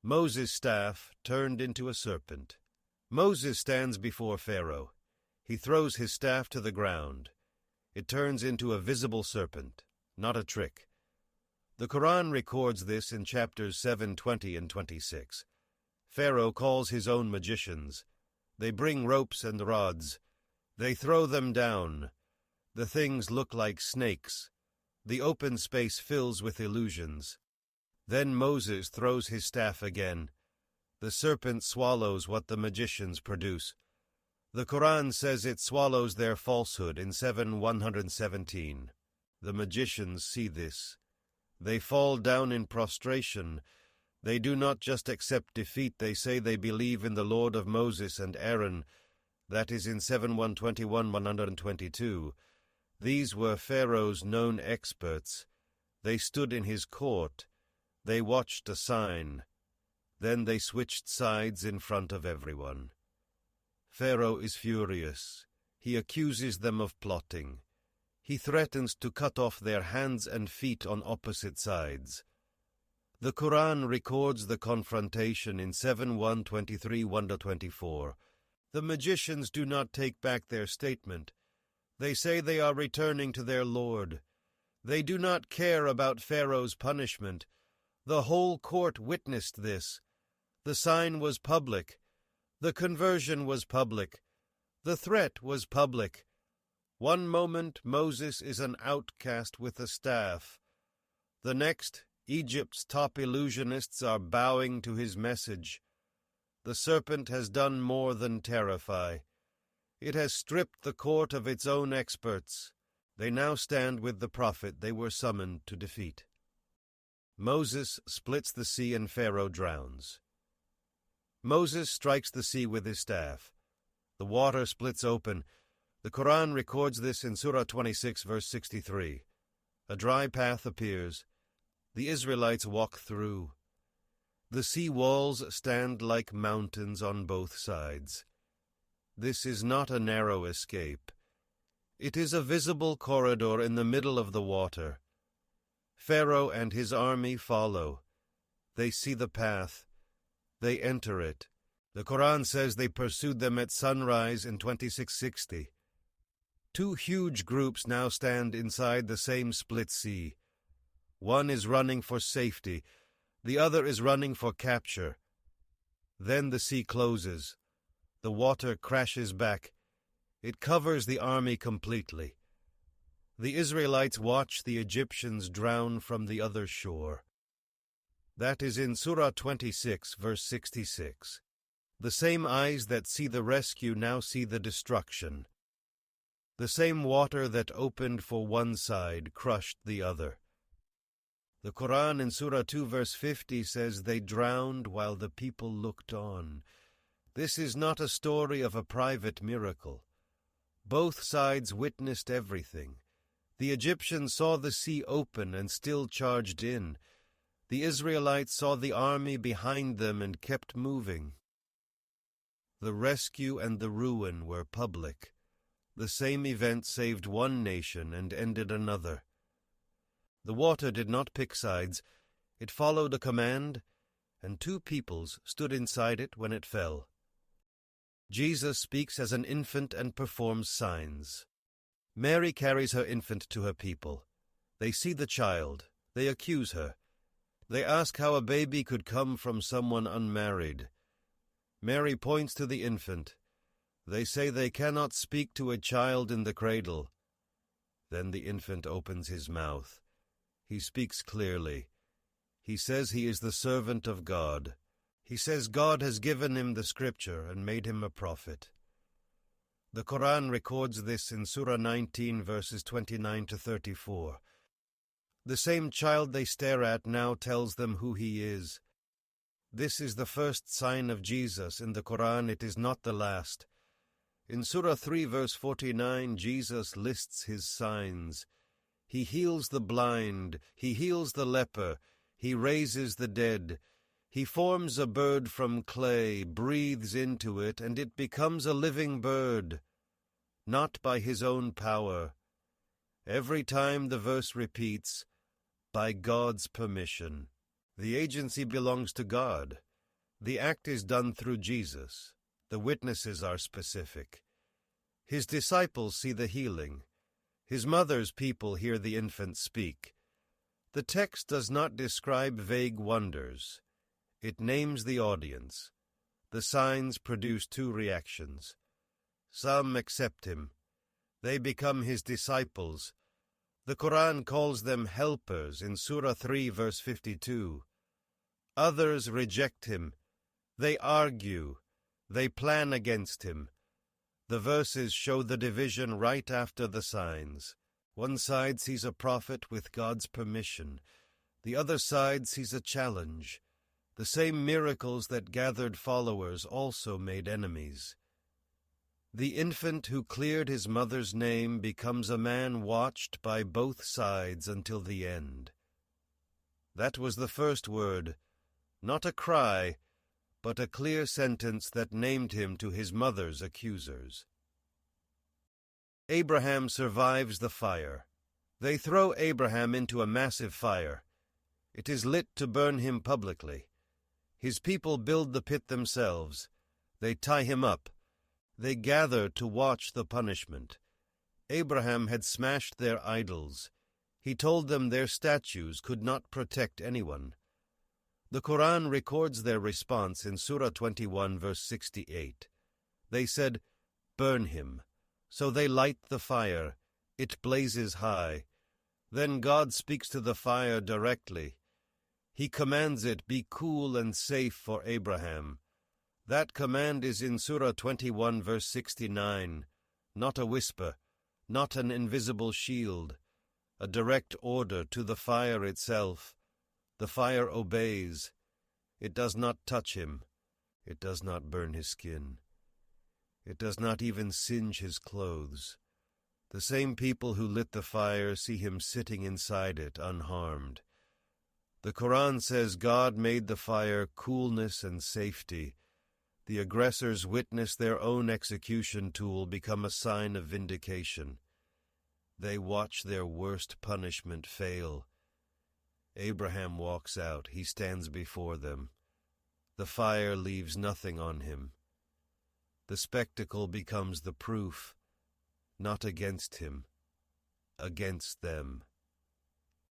Moses' staff turned into a serpent. Moses stands before Pharaoh. He throws his staff to the ground. It turns into a visible serpent, not a trick. The Quran records this in chapters 7, 20, and 26. Pharaoh calls his own magicians. They bring ropes and rods. They throw them down. The things look like snakes. The open space fills with illusions. Then Moses throws his staff again. The serpent swallows what the magicians produce. The Quran says it swallows their falsehood in 7:117. The magicians see this. They fall down in prostration. They do not just accept defeat, they say they believe in the Lord of Moses and Aaron. That is in 7:121-122. These were Pharaoh's known experts. They stood in his court. They watched a sign. Then they switched sides in front of everyone. Pharaoh is furious. He accuses them of plotting. He threatens to cut off their hands and feet on opposite sides. The Quran records the confrontation in 7:123-1-24. The magicians do not take back their statement. They say they are returning to their Lord. They do not care about Pharaoh's punishment. The whole court witnessed this. The sign was public. The conversion was public. The threat was public. One moment Moses is an outcast with a staff. The next, Egypt's top illusionists are bowing to his message. The serpent has done more than terrify. It has stripped the court of its own experts. They now stand with the prophet they were summoned to defeat. Moses splits the sea and Pharaoh drowns. Moses strikes the sea with his staff. The water splits open. The Quran records this in Surah 26, verse 63. A dry path appears. The Israelites walk through. The sea walls stand like mountains on both sides. This is not a narrow escape. It is a visible corridor in the middle of the water. Pharaoh and his army follow. They see the path. They enter it. The Quran says they pursued them at sunrise in 2660. Two huge groups now stand inside the same split sea. One is running for safety. The other is running for capture. Then the sea closes. The water crashes back. It covers the army completely. The Israelites watch the Egyptians drown from the other shore. That is in Surah 26, verse 66. The same eyes that see the rescue now see the destruction. The same water that opened for one side crushed the other. The Quran in Surah 2, verse 50 says they drowned while the people looked on. This is not a story of a private miracle. Both sides witnessed everything. The Egyptians saw the sea open and still charged in. The Israelites saw the army behind them and kept moving. The rescue and the ruin were public. The same event saved one nation and ended another. The water did not pick sides. It followed a command, and two peoples stood inside it when it fell. Jesus speaks as an infant and performs signs. Mary carries her infant to her people. They see the child. They accuse her. They ask how a baby could come from someone unmarried. Mary points to the infant. They say they cannot speak to a child in the cradle. Then the infant opens his mouth. He speaks clearly. He says he is the servant of God. He says God has given him the scripture and made him a prophet. The Quran records this in Surah 19, verses 29 to 34. The same child they stare at now tells them who he is. This is the first sign of Jesus in the Quran. It is not the last. In Surah 3, verse 49, Jesus lists his signs. He heals the blind. He heals the leper. He raises the dead. He forms a bird from clay, breathes into it, and it becomes a living bird. Not by his own power. Every time the verse repeats, by God's permission. The agency belongs to God. The act is done through Jesus. The witnesses are specific. His disciples see the healing. His mother's people hear the infant speak. The text does not describe vague wonders. It names the audience. The signs produce two reactions. Some accept him. They become his disciples. The Quran calls them helpers in Surah 3, verse 52. Others reject him. They argue. They plan against him. The verses show the division right after the signs. One side sees a prophet with God's permission. The other side sees a challenge. The same miracles that gathered followers also made enemies. The infant who cleared his mother's name becomes a man watched by both sides until the end. That was the first word, not a cry, but a clear sentence that named him to his mother's accusers. Abraham survives the fire. They throw Abraham into a massive fire. It is lit to burn him publicly. His people build the pit themselves. They tie him up. They gather to watch the punishment. Abraham had smashed their idols. He told them their statues could not protect anyone. The Quran records their response in Surah 21, verse 68. They said, "Burn him." So they light the fire. It blazes high. Then God speaks to the fire directly. He commands it be cool and safe for Abraham. That command is in Surah 21, verse 69. Not a whisper, not an invisible shield. A direct order to the fire itself. The fire obeys. It does not touch him. It does not burn his skin. It does not even singe his clothes. The same people who lit the fire see him sitting inside it unharmed. The Quran says God made the fire coolness and safety. The aggressors witness their own execution tool become a sign of vindication. They watch their worst punishment fail. Abraham walks out. He stands before them. The fire leaves nothing on him. The spectacle becomes the proof, not against him, against them.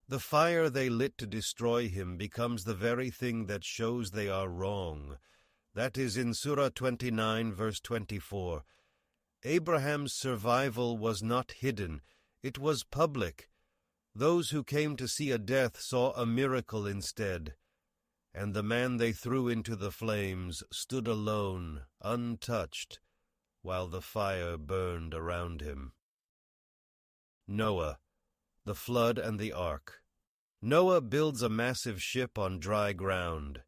The fire they lit to destroy him becomes the very thing that shows they are wrong. That is in Surah 29, verse 24. Abraham's survival was not hidden. It was public. Those who came to see a death saw a miracle instead. And the man they threw into the flames stood alone, untouched, while the fire burned around him. Noah, the flood and the ark. Noah builds a massive ship on dry ground.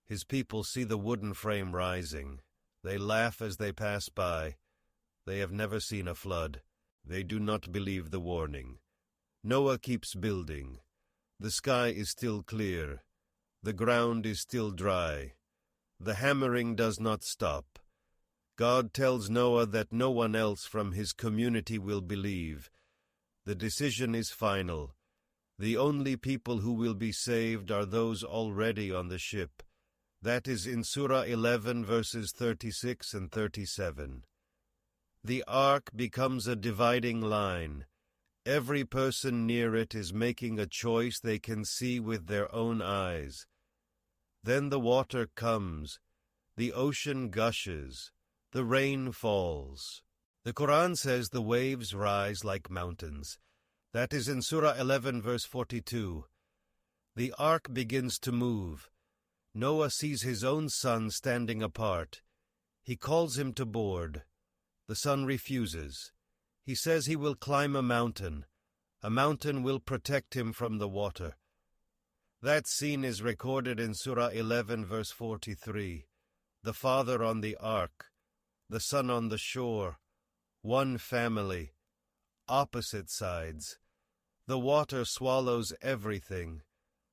His people see the wooden frame rising. They laugh as they pass by. They have never seen a flood. They do not believe the warning. Noah keeps building. The sky is still clear. The ground is still dry. The hammering does not stop. God tells Noah that no one else from his community will believe. The decision is final. The only people who will be saved are those already on the ship. That is in Surah 11, verses 36 and 37. The ark becomes a dividing line. Every person near it is making a choice they can see with their own eyes. Then the water comes, the ocean gushes, the rain falls. The Quran says the waves rise like mountains. That is in Surah 11, verse 42. The ark begins to move. Noah sees his own son standing apart. He calls him to board. The son refuses. He says he will climb a mountain. A mountain will protect him from the water. That scene is recorded in Surah 11, verse 43. The father on the ark, the son on the shore, one family, opposite sides. The water swallows everything.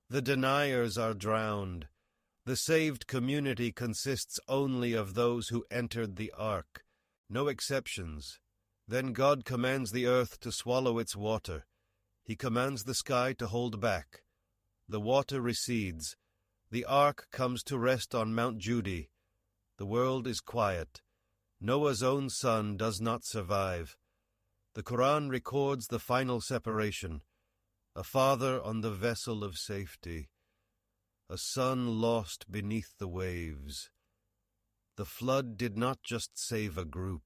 The deniers are drowned. The saved community consists only of those who entered the ark. No exceptions. Then God commands the earth to swallow its water. He commands the sky to hold back. The water recedes. The ark comes to rest on Mount Judy. The world is quiet. Noah's own son does not survive. The Quran records the final separation. A father on the vessel of safety. A son lost beneath the waves. The flood did not just save a group.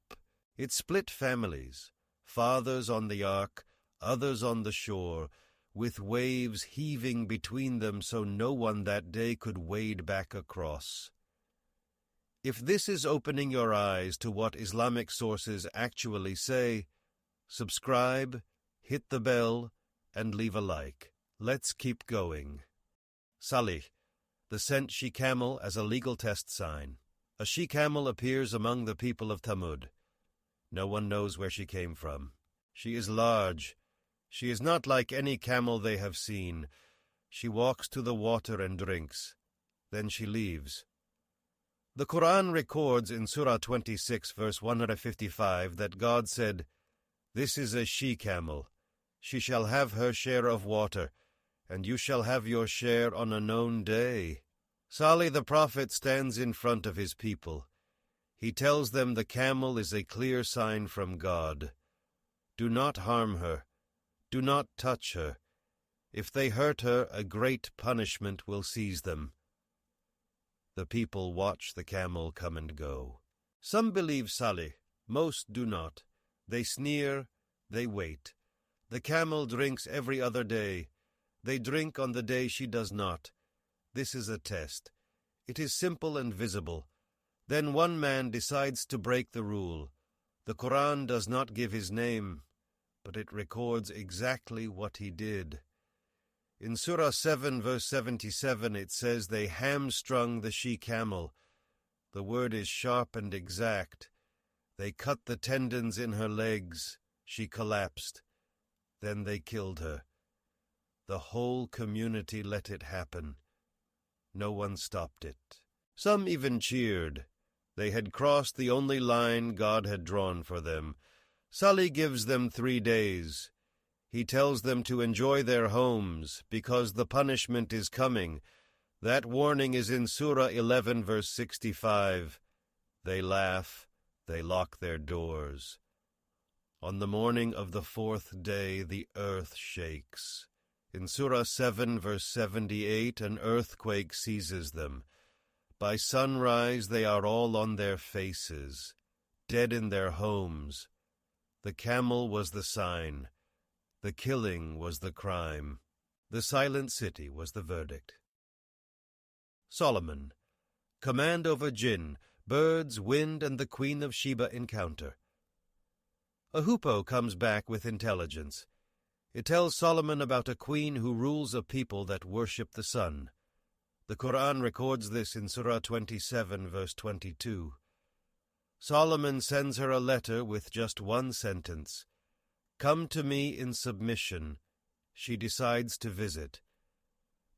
It split families. Fathers on the ark, others on the shore, with waves heaving between them so no one that day could wade back across. If this is opening your eyes to what Islamic sources actually say, subscribe, hit the bell, and leave a like. Let's keep going. Salih, the sent she-camel as a legal test sign. A she-camel appears among the people of Thamud. No one knows where she came from. She is large. She is not like any camel they have seen. She walks to the water and drinks. Then she leaves. The Quran records in Surah 26, verse 155, that God said, "This is a she-camel. She shall have her share of water, and you shall have your share on a known day." Salih the prophet stands in front of his people. He tells them the camel is a clear sign from God. Do not harm her. Do not touch her. If they hurt her, a great punishment will seize them. The people watch the camel come and go. Some believe Salih, most do not. They sneer, they wait. The camel drinks every other day. They drink on the day she does not. This is a test. It is simple and visible. Then one man decides to break the rule. The Quran does not give his name, but it records exactly what he did. In Surah 7, verse 77, it says they hamstrung the she-camel. The word is sharp and exact. They cut the tendons in her legs. She collapsed. Then they killed her. The whole community let it happen. No one stopped it. Some even cheered. They had crossed the only line God had drawn for them. Salih gives them 3 days. He tells them to enjoy their homes, because the punishment is coming. That warning is in Surah 11, verse 65. They laugh, they lock their doors. On the morning of the 4th day, the earth shakes. In Surah 7, verse 78, an earthquake seizes them. By sunrise, they are all on their faces, dead in their homes. The camel was the sign. The killing was the crime. The silent city was the verdict. Solomon. Command over jinn, birds, wind, and the Queen of Sheba encounter. A hoopoe comes back with intelligence. It tells Solomon about a queen who rules a people that worship the sun. The Quran records this in Surah 27, verse 22. Solomon sends her a letter with just one sentence. Come to me in submission. She decides to visit.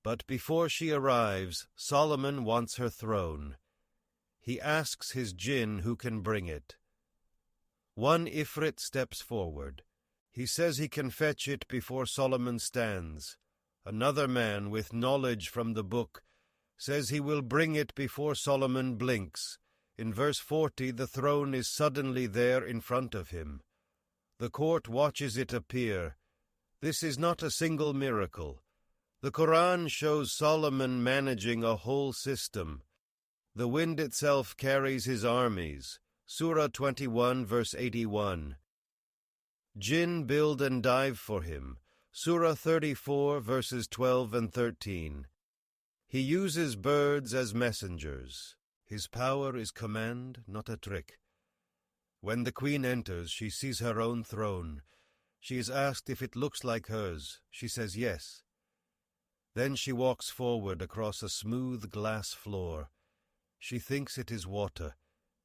But before she arrives, Solomon wants her throne. He asks his jinn who can bring it. One Ifrit steps forward. He says he can fetch it before Solomon stands. Another man with knowledge from the book says he will bring it before Solomon blinks. In verse 40, the throne is suddenly there in front of him. The court watches it appear. This is not a single miracle. The Quran shows Solomon managing a whole system. The wind itself carries his armies. Surah 21, verse 81. Jinn build and dive for him. Surah 34, verses 12 and 13. He uses birds as messengers. His power is command, not a trick. When the queen enters, she sees her own throne. She is asked if it looks like hers. She says yes. Then she walks forward across a smooth glass floor. She thinks it is water.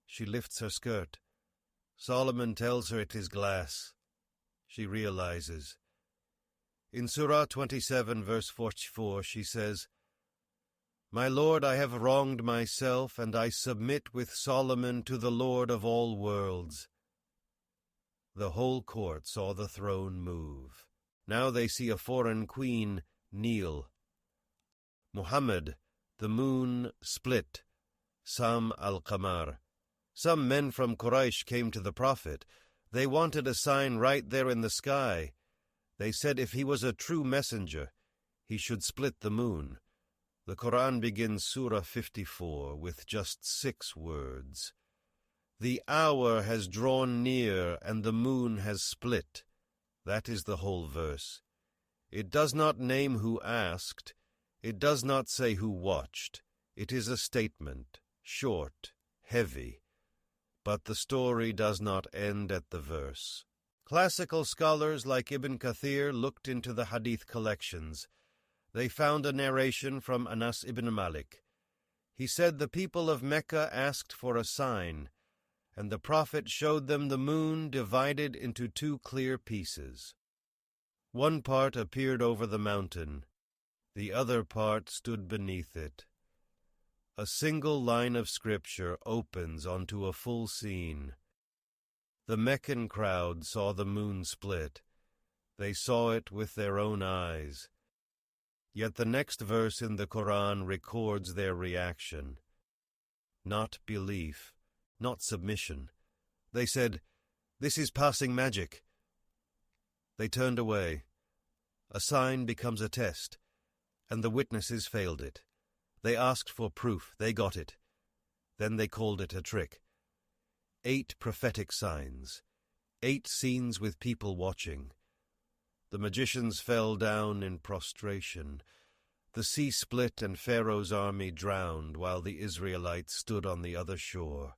She lifts her skirt. Solomon tells her it is glass. She realizes. In Surah 27, verse 44, she says, My Lord, I have wronged myself, and I submit with Solomon to the Lord of all worlds. The whole court saw the throne move. Now they see a foreign queen kneel. Muhammad, The moon split. Sam al-Qamar. Some men from Quraysh came to the Prophet. They wanted a sign right there in the sky. They said if he was a true messenger, he should split the moon. The Quran begins Surah 54 with just 6 words. The hour has drawn near and the moon has split. That is the whole verse. It does not name who asked. It does not say who watched. It is a statement, short, heavy. But the story does not end at the verse. Classical scholars like Ibn Kathir looked into the hadith collections. They found a narration from Anas ibn Malik. He said the people of Mecca asked for a sign, and the Prophet showed them the moon divided into 2 clear pieces. One part appeared over the mountain. The other part stood beneath it. A single line of scripture opens onto a full scene. The Meccan crowd saw the moon split. They saw it with their own eyes. Yet the next verse in the Quran records their reaction. Not belief, not submission. They said, "This is passing magic." They turned away. A sign becomes a test, and the witnesses failed it. They asked for proof. They got it. Then they called it a trick. 8 prophetic signs. 8 scenes with people watching. The magicians fell down in prostration. The sea split and Pharaoh's army drowned while the Israelites stood on the other shore.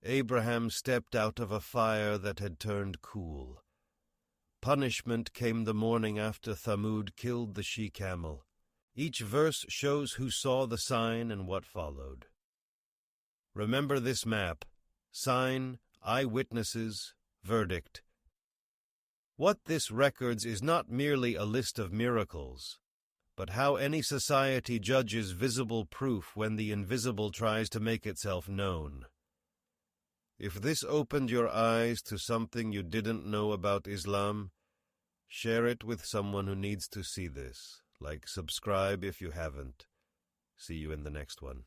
Abraham stepped out of a fire that had turned cool. Punishment came the morning after Thamud killed the she-camel. Each verse shows who saw the sign and what followed. Remember this map. Sign, eyewitnesses, verdict. What this records is not merely a list of miracles, but how any society judges visible proof when the invisible tries to make itself known. If this opened your eyes to something you didn't know about Islam, share it with someone who needs to see this. Like, subscribe if you haven't. See you in the next one.